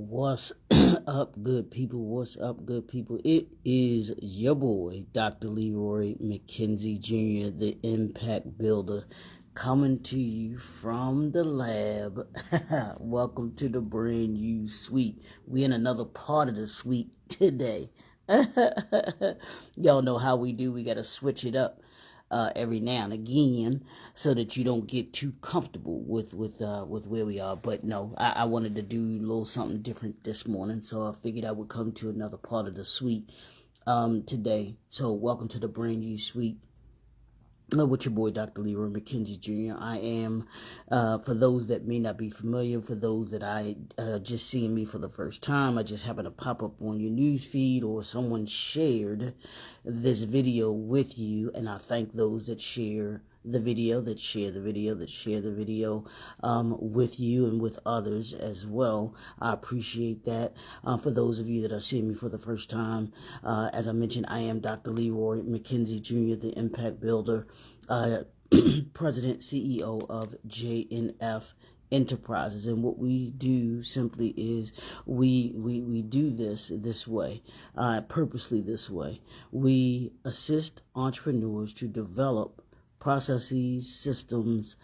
What's up, good people? What's up, good people? It is your boy, Dr. Leroy McKenzie Jr., the Impact Builder, coming to you from the lab. Welcome to the brand new suite. We're in another part of the suite today. Y'all know how we do. We got to switch it up every now and again, so that you don't get too comfortable with where we are. But no, I wanted to do a little something different this morning, so I figured I would come to another part of the suite today. So welcome to the brand new suite with your boy, Dr. Leroy McKenzie Jr. I am, for those that may not be familiar, for those that I just seeing me for the first time, I just happen to pop up on your news feed or someone shared this video with you, and I thank those that share the video, that share the video, with you and with others as well. I appreciate that. For those of you that are seeing me for the first time, as I mentioned, I am Dr. Leroy McKenzie Jr., the Impact Builder, President, CEO of JNF Enterprises. And what we do simply is we do this way, purposely this way. We assist entrepreneurs to develop processes, systems,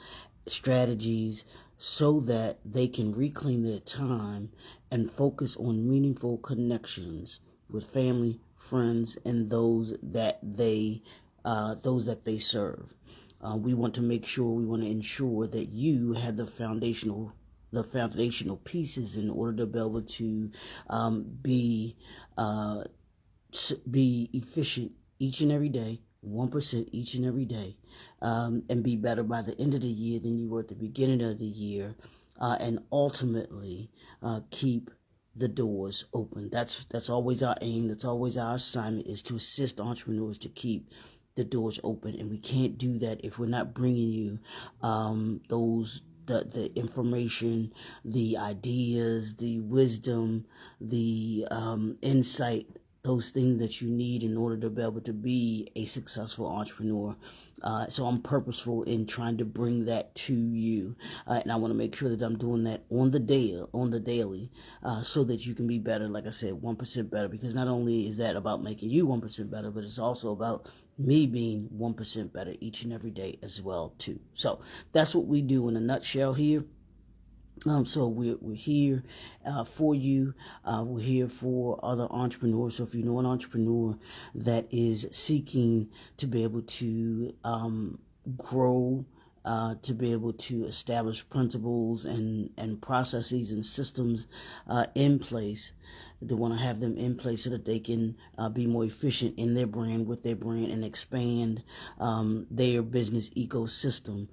strategies, so that they can reclaim their time and focus on meaningful connections with family, friends, and those that they serve. We want to ensure that you have the foundational pieces in order to be able to be efficient each and every day, 1% each and every day, and be better by the end of the year than you were at the beginning of the year, and ultimately keep the doors open. That's always our aim. That's always our assignment, is to assist entrepreneurs to keep the doors open. And we can't do that if we're not bringing you the information, the ideas, the wisdom, the insight, those things that you need in order to be able to be a successful entrepreneur. So I'm purposeful in trying to bring that to you, and I want to make sure that I'm doing that on the daily, so that you can be better. Like I said, 1% better, because not only is that about making you 1% better, but it's also about me being 1% better each and every day as well too. So that's what we do in a nutshell here. So we're here for you. We're here for other entrepreneurs. So if you know an entrepreneur that is seeking to be able to grow, to be able to establish principles and processes and systems in place, they want to have them in place so that they can be more efficient in their brand, with their brand, and expand their business ecosystem.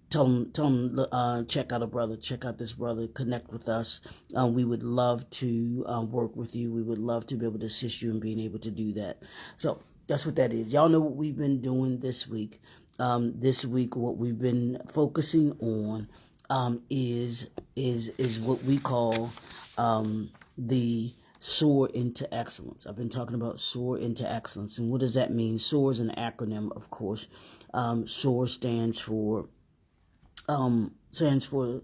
Tell them, check out this brother, connect with us. We would love to work with you. We would love to be able to assist you in being able to do that. So that's what that is. Y'all know what we've been doing this week. This week, what we've been focusing on is what we call the Soar into Excellence. I've been talking about Soar into Excellence. And what does that mean? Soar is an acronym, of course. Soar stands for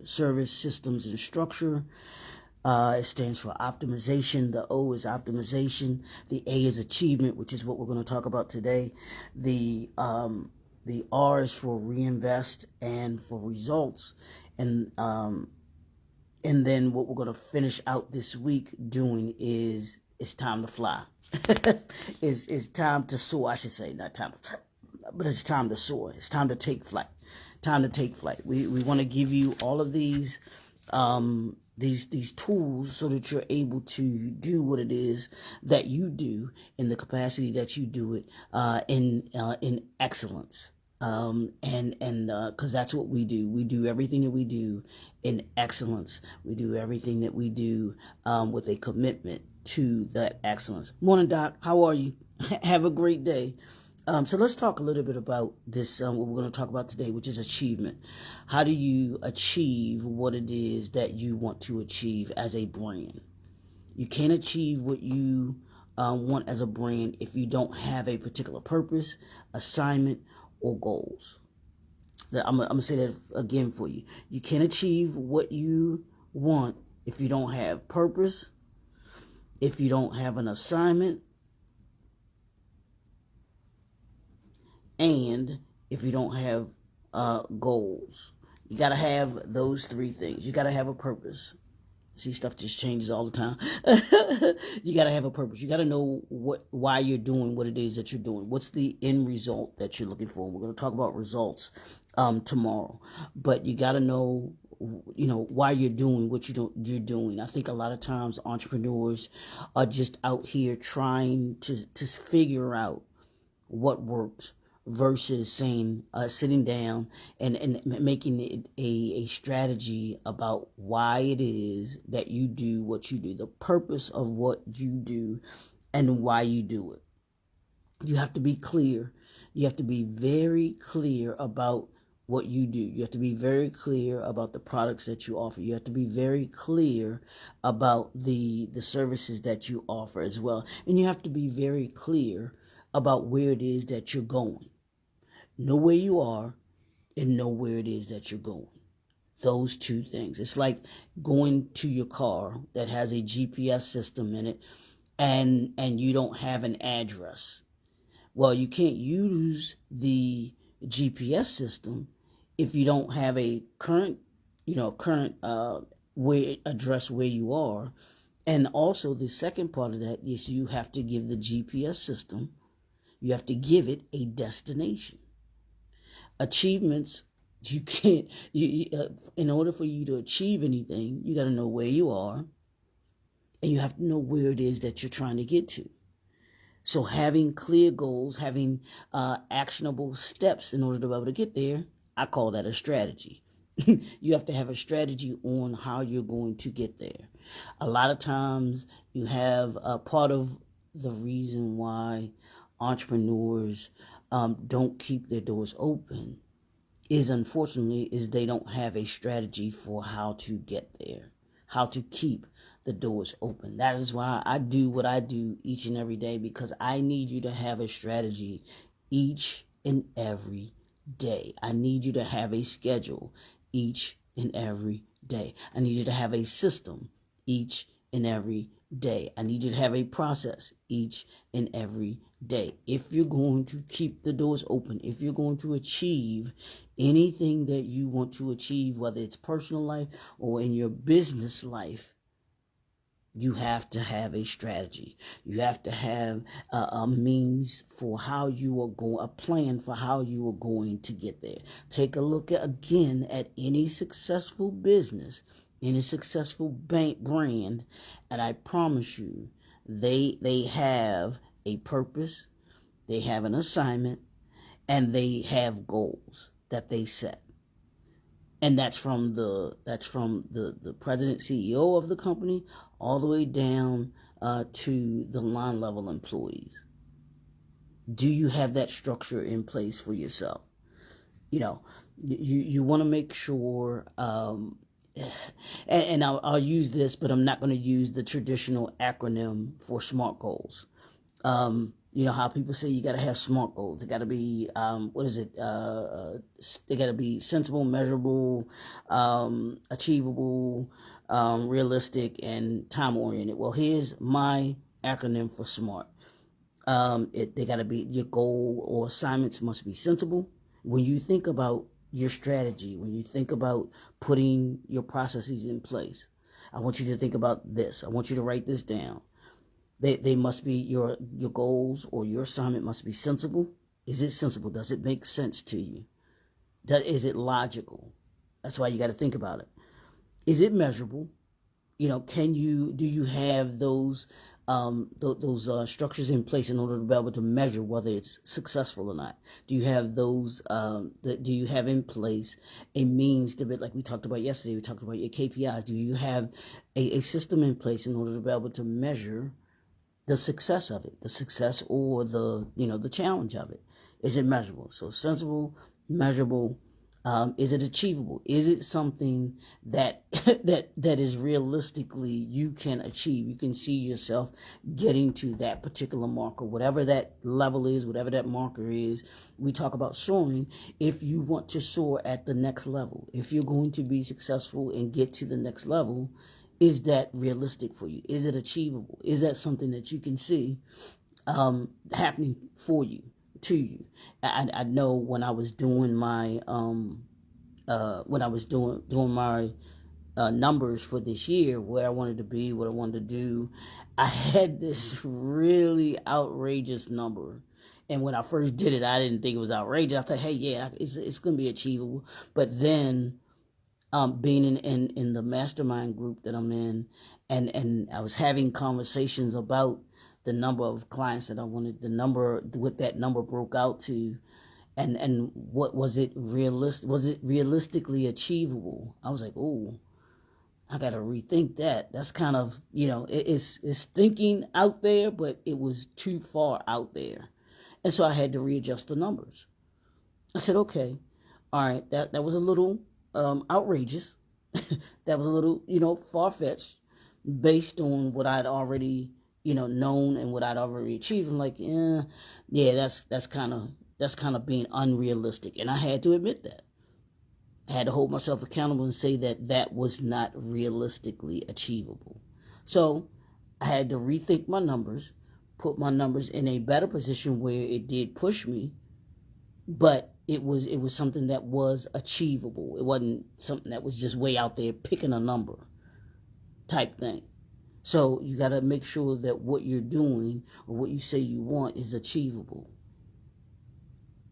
Service, Systems, and Structure. It stands for optimization. The O is optimization. The A is achievement, which is what we're going to talk about today. The R is for reinvest and for results. And then what we're going to finish out this week doing is it's time to fly. It's time to soar, I should say, not time, but it's time to soar. It's time to take flight. We want to give you all of these tools so that you're able to do what it is that you do in the capacity that you do it in excellence. Because that's what we do. We do everything that we do in excellence. We do everything that we do with a commitment to that excellence. Morning, Doc. How are you? Have a great day. So let's talk a little bit about this, what we're going to talk about today, which is achievement. How do you achieve what it is that you want to achieve as a brand? You can't achieve what you want as a brand if you don't have a particular purpose, assignment, or goals. I'm going to say that again for you. You can't achieve what you want if you don't have purpose, if you don't have an assignment, and if you don't have goals. You got to have those three things. You got to have a purpose. See, stuff just changes all the time. You got to have a purpose. You got to know why you're doing what it is that you're doing. What's the end result that you're looking for? We're going to talk about results tomorrow. But you got to know, why you're doing what you're doing. I think a lot of times entrepreneurs are just out here trying to figure out what works, versus sitting down and making it a strategy about why it is that you do what you do, the purpose of what you do, and why you do it. You have to be clear. You have to be very clear about what you do. You have to be very clear about the products that you offer. You have to be very clear about the services that you offer as well. And you have to be very clear about where it is that you're going. Know where you are and know where it is that you're going. Those two things. It's like going to your car that has a GPS system in it and you don't have an address. Well, you can't use the GPS system if you don't have a current address where you are. And also the second part of that is you have to give the GPS system, you have to give it a destination. Achievements, you can't, in order for you to achieve anything, you got to know where you are, and you have to know where it is that you're trying to get to. So having clear goals, having actionable steps in order to be able to get there, I call that a strategy. You have to have a strategy on how you're going to get there. A lot of times you have part of the reason why entrepreneurs don't keep their doors open is, unfortunately, they don't have a strategy for how to get there, how to keep the doors open. That is why I do what I do each and every day, because I need you to have a strategy each and every day. I need you to have a schedule each and every day. I need you to have a system each and every day. I need you to have a process each and every day. If you're going to keep the doors open, if you're going to achieve anything that you want to achieve, whether it's personal life or in your business life, you have to have a strategy. You have to have a means for how you are going, a plan for how you are going to get there. Take a look again at any successful business, any successful brand, and I promise you, they have a purpose, they have an assignment, and they have goals that they set. And that's from the president, CEO of the company, all the way down to the line level employees. Do you have that structure in place for yourself? You want to make sure, and I'll use this, but I'm not going to use the traditional acronym for SMART goals. You know how people say you got to have SMART goals. They got to be, they got to be sensible, measurable, achievable, realistic, and time-oriented. Well, here's my acronym for SMART. They got to be, your goal or assignments must be sensible. When you think about your strategy, when you think about putting your processes in place, I want you to think about this. I want you to write this down. They must be, your goals or your assignment must be sensible. Is it sensible? Does it make sense to you? Is it logical? That's why you got to think about it. Is it measurable? Do you have those structures in place in order to be able to measure whether it's successful or not? Do you have those, do you have in place a means to be, like we talked about yesterday, we talked about your KPIs. Do you have a system in place in order to be able to measure the success of it, the success or the challenge of it? Is it measurable? So sensible, measurable. Is it achievable? Is it something that that is realistically you can achieve? You can see yourself getting to that particular marker, whatever that level is, whatever that marker is. We talk about soaring. If you want to soar at the next level, if you're going to be successful and get to the next level, is that realistic for you? Is it achievable? Is that something that you can see happening for you, to you? I know when I was doing my my numbers for this year, where I wanted to be, what I wanted to do, I had this really outrageous number. And when I first did it, I didn't think it was outrageous. I thought, hey, yeah, it's going to be achievable. But then being in the mastermind group that I'm in, and I was having conversations about the number of clients that I wanted, what that number broke out to, and what was it realistically achievable? I was like, oh, I got to rethink that. That's kind of, it's thinking out there, but it was too far out there. And so I had to readjust the numbers. I said, okay, all right, that was a little outrageous. That was a little, far-fetched based on what I'd already, known and what I'd already achieved. I'm like, yeah, that's kind of being unrealistic. And I had to admit that. I had to hold myself accountable and say that was not realistically achievable. So I had to rethink my numbers, put my numbers in a better position where it did push me, but it was something that was achievable. It wasn't something that was just way out there picking a number type thing. So you got to make sure that what you're doing or what you say you want is achievable.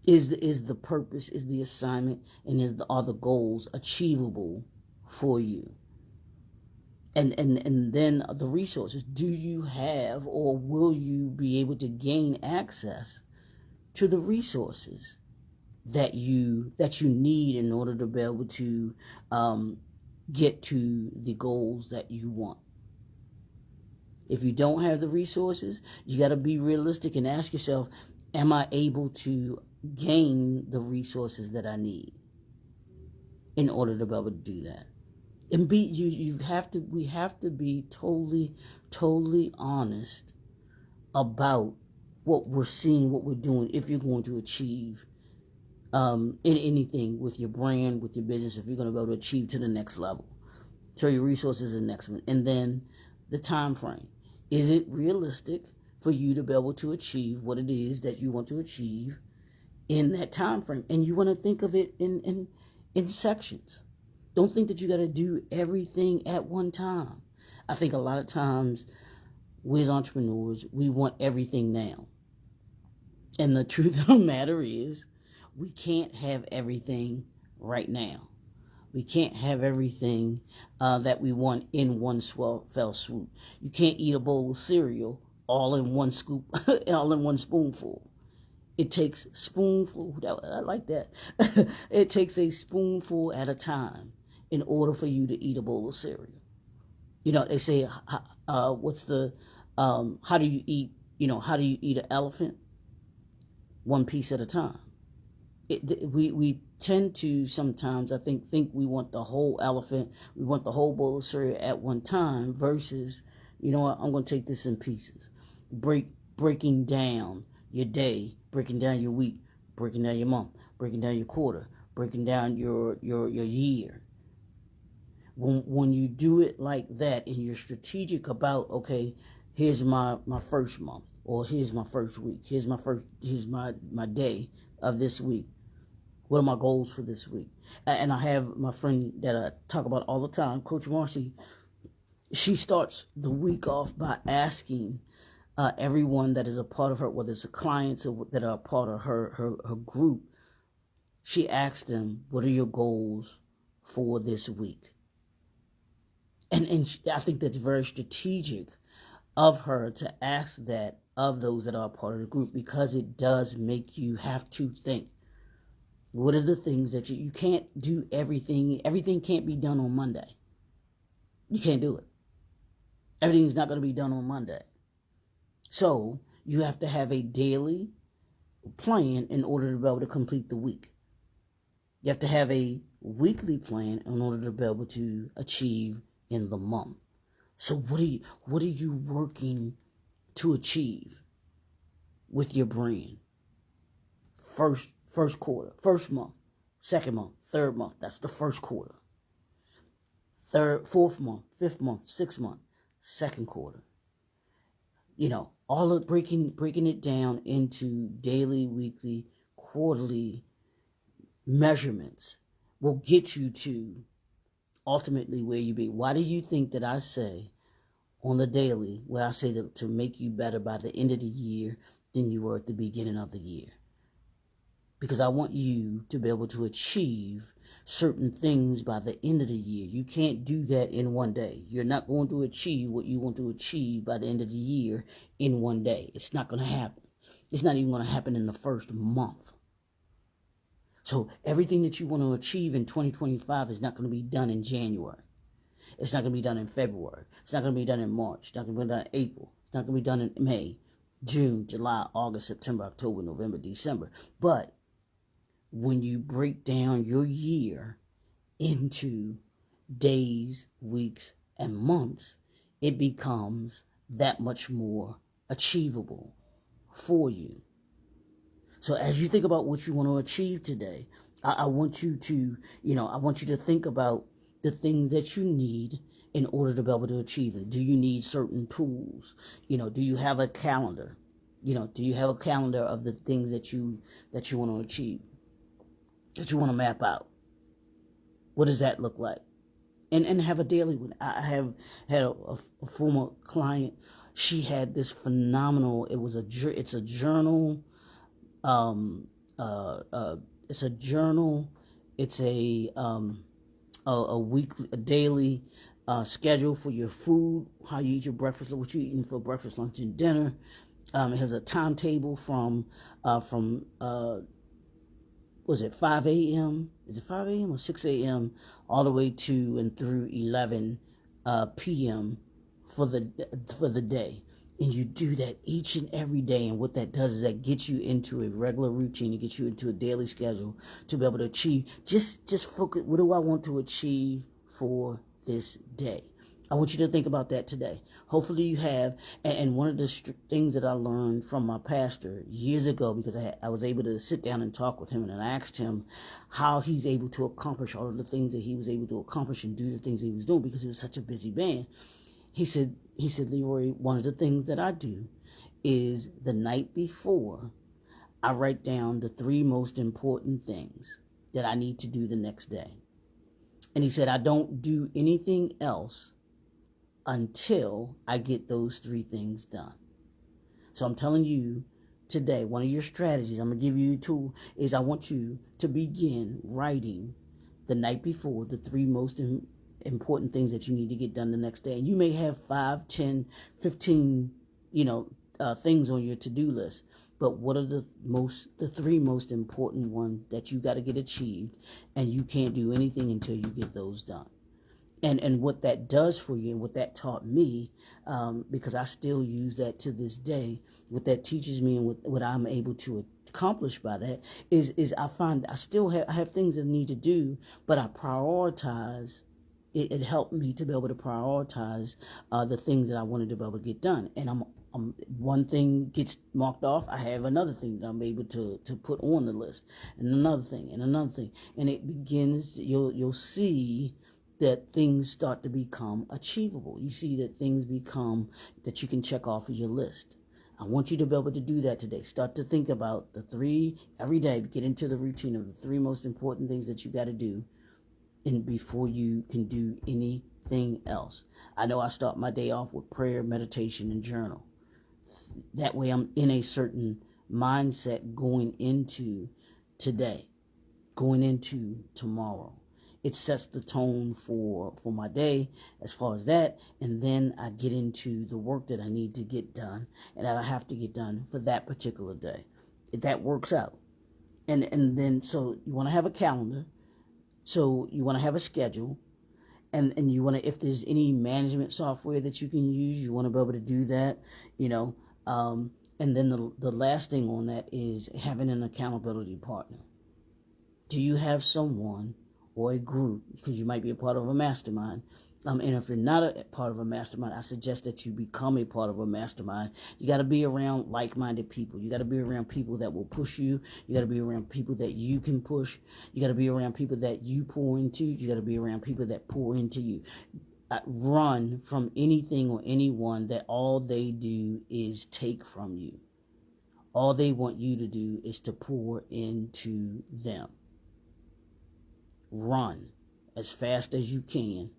Is the purpose, is the assignment, and are the goals achievable for you? And then the resources. Do you have, or will you be able to gain access to the resources that you need in order to be able to get to the goals that you want? If you don't have the resources, you got to be realistic and ask yourself, am I able to gain the resources that I need in order to be able to do that? And we have to be totally honest about what we're seeing, what we're doing, if you're going to achieve in anything with your brand, with your business, if you're going to be able to achieve to the next level. So your resources are the next one. And then the time frame. Is it realistic for you to be able to achieve what it is that you want to achieve in that time frame? And you want to think of it in sections. Don't think that you got to do everything at one time. I think a lot of times we as entrepreneurs, we want everything now. And the truth of the matter is, we can't have everything right now. We can't have everything that we want in one fell swoop. You can't eat a bowl of cereal all in one scoop, all in one spoonful. It takes spoonful. I like that. It takes a spoonful at a time in order for you to eat a bowl of cereal. They say, how do you eat? How do you eat an elephant? One piece at a time. We tend to sometimes, I think we want the whole elephant, we want the whole bowl of cereal at one time versus, I'm going to take this in pieces. Breaking down your day, breaking down your week, breaking down your month, breaking down your quarter, breaking down your year. When you do it like that and you're strategic about, okay, here's my first month, or here's my first week, here's my day of this week. What are my goals for this week? And I have my friend that I talk about all the time, Coach Marcy. She starts the week off by asking everyone that is a part of her, whether it's the clients or that are a part of her group, she asks them, what are your goals for this week? And I think that's very strategic of her to ask that of those that are a part of the group, because it does make you have to think. What are the things that you can't do everything? Everything can't be done on Monday. You can't do it. Everything's not going to be done on Monday. So you have to have a daily plan in order to be able to complete the week. You have to have a weekly plan in order to be able to achieve in the month. So what are you working to achieve with your brand? First quarter, first month, second month, third month. That's the first quarter. third, fourth month, fifth month, sixth month, second quarter. All of breaking it down into daily, weekly, quarterly measurements will get you to ultimately where you be. Why do you think that I say on the daily, where I say to make you better by the end of the year than you were at the beginning of the year? Because I want you to be able to achieve certain things by the end of the year. You can't do that in one day. You're not going to achieve what you want to achieve by the end of the year in one day. It's not going to happen. It's not even going to happen in the first month. So everything that you want to achieve in 2025 is not going to be done in January. It's not going to be done in February. It's not going to be done in March. It's not going to be done in April. It's not going to be done in May, June, July, August, September, October, November, December. But when you break down your year into days, weeks, and months, it becomes that much more achievable for you. So as you think about what you want to achieve today, I want you to think about the things that you need in order to be able to achieve it. Do you need certain tools? Do you have a calendar? Do you have a calendar of the things that you want to achieve, that you want to map out? What does that look like? And have a daily one. I have had a former client. She had this phenomenal. It's a journal. It's a journal. It's a weekly, a daily schedule for your food, how you eat your breakfast, what you're eating for breakfast, lunch, and dinner. It has a timetable from 5 a.m.? Is it 5 a.m. or 6 a.m. all the way to and through 11 p.m. for the day. And you do that each and every day. And what that does is that gets you into a regular routine. It gets you into a daily schedule to be able to achieve. Just focus. What do I want to achieve for this day? I want you to think about that today. Hopefully you have. And one of the things that I learned from my pastor years ago, because I was able to sit down and talk with him, and I asked him how he's able to accomplish all of the things that he was able to accomplish and do the things he was doing, because he was such a busy man. He said, Leroy, one of the things that I do is the night before, I write down the 3 most important things that I need to do the next day. And he said, I don't do anything else until I get those 3 things done. So I'm telling you today, one of your strategies, I'm going to give you a tool, is I want you to begin writing the night before the 3 most important things that you need to get done the next day. And you may have 5, 10, 15, things on your to-do list. But what are the 3 most important ones that you got to get achieved, and you can't do anything until you get those done? And what that does for you, and what that taught me, because I still use that to this day, what that teaches me, and what I'm able to accomplish by that is I find I still have things that I need to do, but I prioritize. It helped me to be able to prioritize the things that I wanted to be able to get done. And one thing gets marked off, I have another thing that I'm able to put on the list, and another thing, and another thing. And it begins, you'll see that things start to become achievable. You see that things become that you can check off of your list. I want you to be able to do that today. Start to think about the 3 every day. Get into the routine of the 3 most important things that you got to do, and before you can do anything else. I know I start my day off with prayer, meditation, and journal. That way I'm in a certain mindset going into today, going into tomorrow. It sets the tone for my day as far as that, and then I get into the work that I need to get done and that I have to get done for that particular day. That works out. And then, so you want to have a calendar. So you want to have a schedule, and you want to, if there's any management software that you can use, you want to be able to do that, and then the last thing on that is having an accountability partner. Do you have someone or a group, because you might be a part of a mastermind, And if you're not a part of a mastermind, I suggest that you become a part of a mastermind. You got to be around like-minded people. You got to be around people that will push you. You got to be around people that you can push. You got to be around people that you pour into. You got to be around people that pour into you. Run from anything or anyone that all they do is take from you. All they want you to do is to pour into them. Run as fast as you can,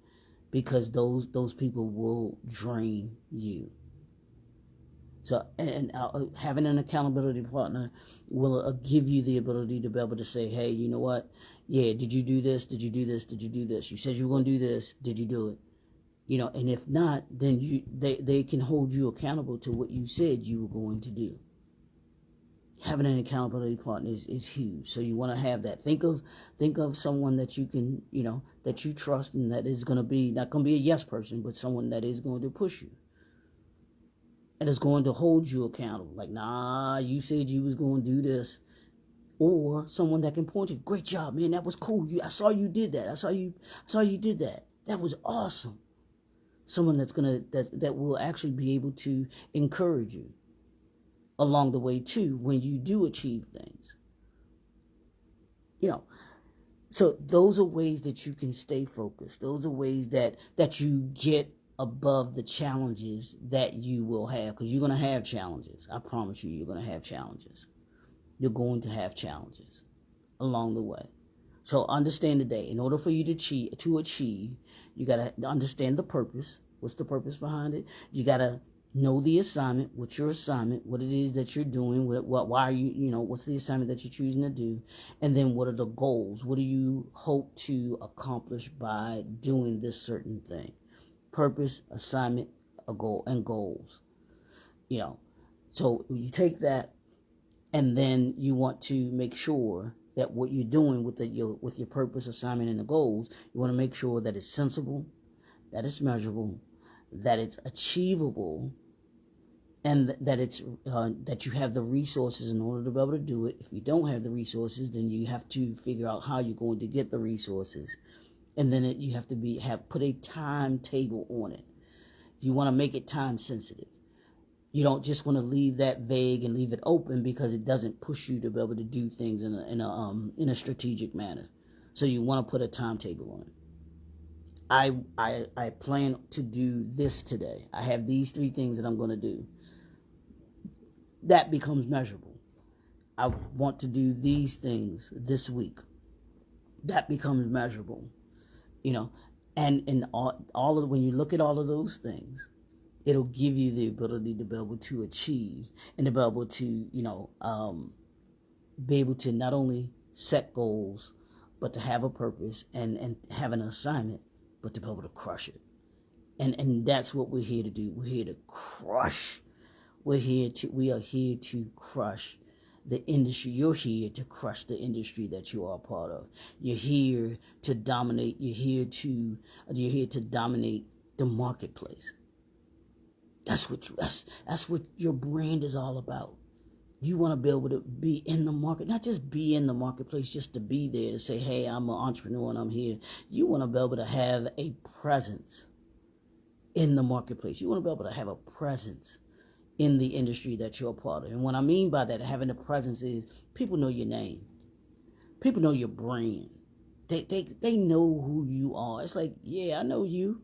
because those people will drain you. So, and having an accountability partner will give you the ability to be able to say, hey, you know what? Yeah, did you do this? Did you do this? Did you do this? You said you were going to do this. Did you do it? And if not, then they can hold you accountable to what you said you were going to do. Having an accountability partner is huge. So you want to have that. Think of someone that you can, that you trust, and that is going to be not going to be a yes person, but someone that is going to push you and is going to hold you accountable. Like, nah, you said you was going to do this. Or someone that can point you, great job, man, that was cool. I saw you did that. I saw you did that. That was awesome. Someone that will actually be able to encourage you along the way too, when you do achieve things. So those are ways that you can stay focused. Those are ways that you get above the challenges that you will have, because you're going to have challenges. I promise you're going to have challenges. You're going to have challenges along the way. So understand today, in order for you to achieve, you got to understand the purpose. What's the purpose behind it? You got to know the assignment. What's your assignment? What it is that you're doing? Why are you, what's the assignment that you're choosing to do? And then what are the goals? What do you hope to accomplish by doing this certain thing? Purpose, assignment, a goal, and goals. So you take that, and then you want to make sure that what you're doing with your purpose, assignment, and the goals, you want to make sure that it's sensible, that it's measurable, that it's achievable, and that it's that you have the resources in order to be able to do it. If you don't have the resources, then you have to figure out how you're going to get the resources, and then you have to put a timetable on it. You want to make it time sensitive. You don't just want to leave that vague and leave it open, because it doesn't push you to be able to do things in a strategic manner. So you want to put a timetable on it. I plan to do this today. I have these 3 things that I'm going to do. That becomes measurable. I want to do these things this week. That becomes measurable. And all of when you look at all of those things, it'll give you the ability to be able to achieve, and to be able to, be able to not only set goals, but to have a purpose and have an assignment, but to be able to crush it. And that's what we're here to do. We're here to crush. We are here to crush the industry. You're here to crush the industry that you are a part of. You're here to dominate. You're here to dominate the marketplace. That's what your brand is all about. You want to be able to be in the market, not just be in the marketplace just to be there to say, hey, I'm an entrepreneur and I'm here. You want to be able to have a presence in the marketplace. You want to be able to have a presence in the industry that you're a part of. And what I mean by that, having a presence, is people know your name. People know your brand. They know who you are. It's like, yeah, I know you.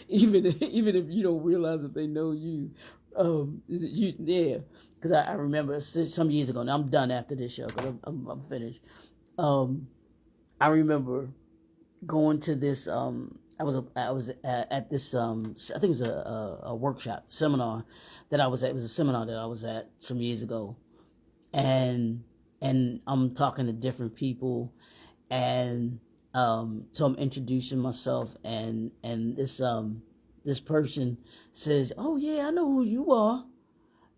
even if you don't realize that they know you. Because I remember some years ago, now I'm done after this show, because I'm finished. I remember going to this, I was at this, I think it was a workshop, seminar that I was at. It was a seminar that I was at some years ago. And I'm talking to different people, and so I'm introducing myself, and this person says, oh yeah, I know who you are.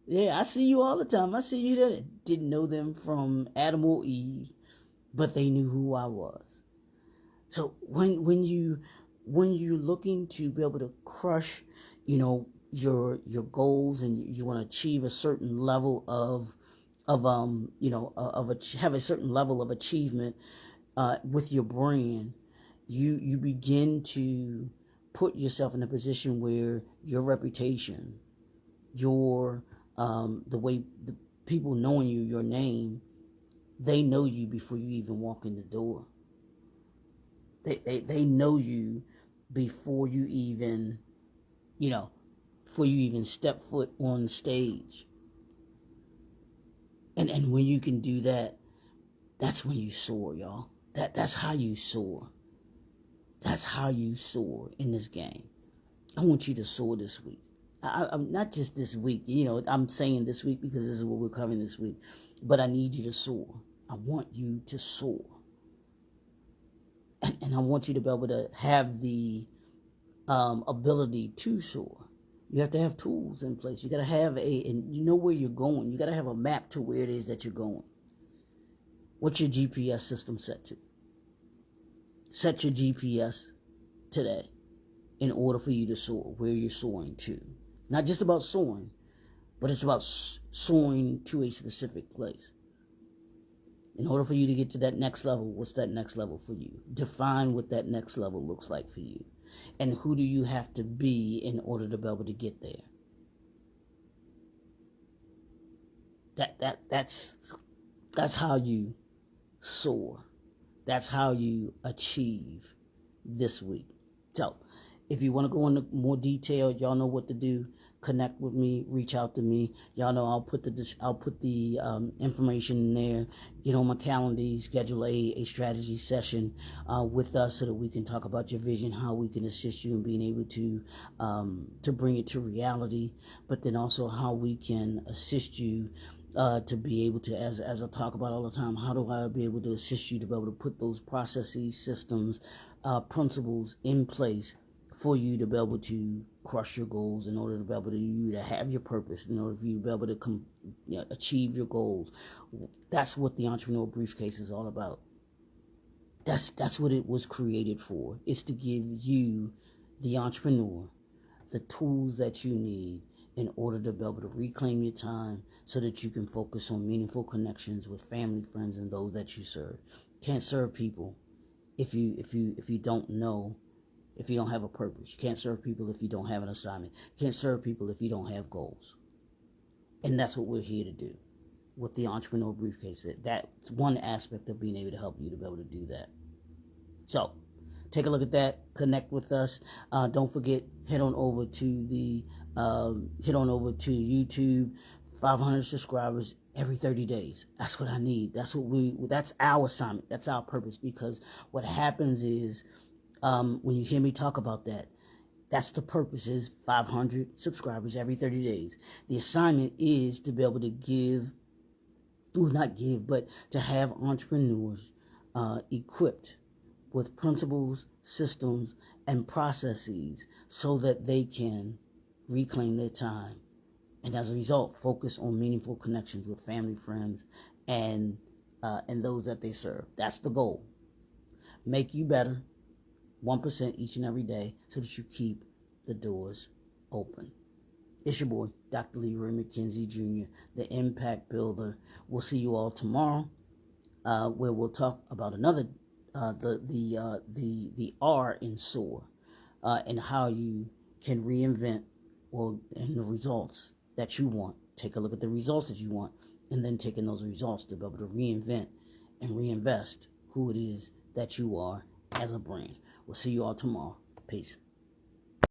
Yeah, I see you all the time. I see you there. Didn't know them from Adam or Eve, but they knew who I was. So when you're looking to be able to crush, your goals, and you want to achieve a certain level have a certain level of achievement with your brand, you begin to put yourself in a position where your reputation, your the way the people knowing you, your name, they know you before you even walk in the door. They know you before you even, before you even step foot on the stage. And when you can do that, that's when you soar, y'all. That's how you soar. That's how you soar in this game. I want you to soar this week. I'm not just this week. I'm saying this week because this is what we're covering this week. But I need you to soar. I want you to soar. And I want you to be able to have the ability to soar. You have to have tools in place. You got to have and you know where you're going. You got to have a map to where it is that you're going. What's your GPS system set to? Set your GPS today in order for you to soar where you're soaring to. Not just about soaring, but it's about soaring to a specific place. In order for you to get to that next level, what's that next level for you? Define what that next level looks like for you. And who do you have to be in order to be able to get there? That's how you soar. That's how you achieve this week. So, if you want to go into more detail, y'all know what to do. Connect with me, reach out to me. Y'all know I'll put the information in there. Get on my calendar, schedule a strategy session with us so that we can talk about your vision, how we can assist you in being able to bring it to reality, but then also how we can assist you to be able to, as I talk about all the time, how do I be able to assist you to be able to put those processes, systems, principles in place for you to be able to crush your goals, in order to be able to have your purpose, in order for you to be able to achieve your goals. That's what the Entrepreneur Briefcase is all about. That's what it was created for. It's to give you, the entrepreneur, the tools that you need in order to be able to reclaim your time so that you can focus on meaningful connections with family, friends, and those that you serve. Can't serve people if you don't know, if you don't have a purpose. You can't serve people if you don't have an assignment. You can't serve people if you don't have goals. And that's what we're here to do with the Entrepreneur Briefcase. That's one aspect of being able to help you to be able to do that. So, take a look at that. Connect with us. Don't forget, head on over to YouTube. 500 subscribers every 30 days. That's what I need. That's our assignment. That's our purpose. Because what happens is, when you hear me talk about that, that's the purpose, is 500 subscribers every 30 days. The assignment is to be able to but to have entrepreneurs equipped with principles, systems, and processes so that they can reclaim their time. And as a result, focus on meaningful connections with family, friends, and those that they serve. That's the goal. Make you better, 1% each and every day, so that you keep the doors open. It's your boy, Dr. Leroy McKenzie Jr., the Impact Builder. We'll see you all tomorrow, where we'll talk about another the R in SOAR, and how you can reinvent and the results that you want. Take a look at the results that you want, and then taking those results to be able to reinvent and reinvest who it is that you are as a brand. We'll see you all tomorrow. Peace.